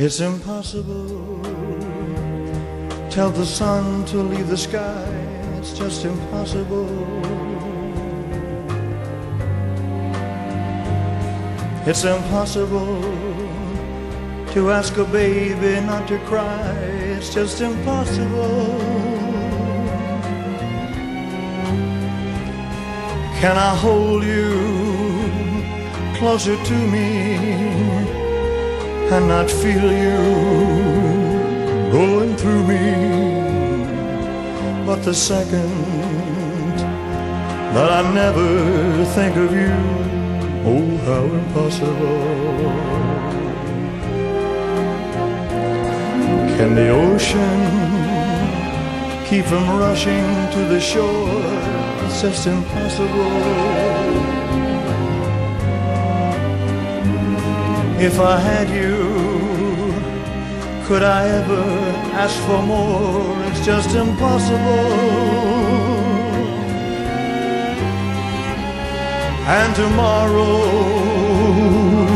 It's impossible. Tell the sun to leave the sky. It's just impossible. It's impossible to ask a baby not to cry. It's just impossible. Can I hold you closer to me and not feel you going through me? But the second that I never think of you, oh, how impossible. Can the ocean keep from rushing to the shore? It's just impossible. If I had you, could I ever ask for more? It's just impossible. And tomorrow,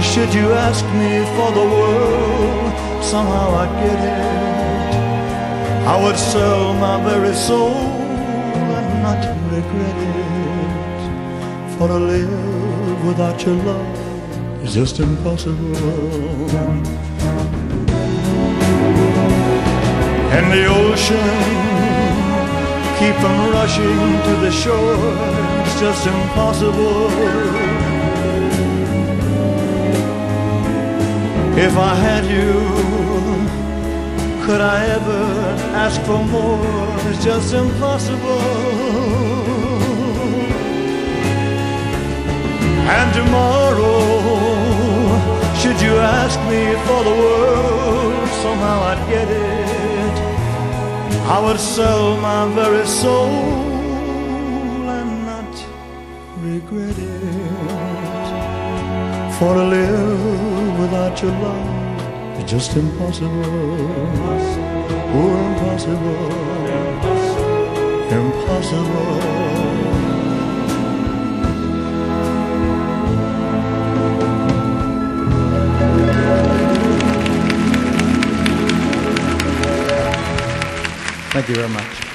should you ask me for the world, somehow I'd get it. I would sell my very soul and not regret it. For to live without your love is just impossible. And the ocean keep from rushing to the shore. It's just impossible. If I had you, could I ever ask for more? It's just impossible. And tomorrow, should you ask me for the world, somehow I'd get it. I would sell my very soul and not regret it. For to live without your love is just impossible. Oh, impossible. Impossible. Thank you very much.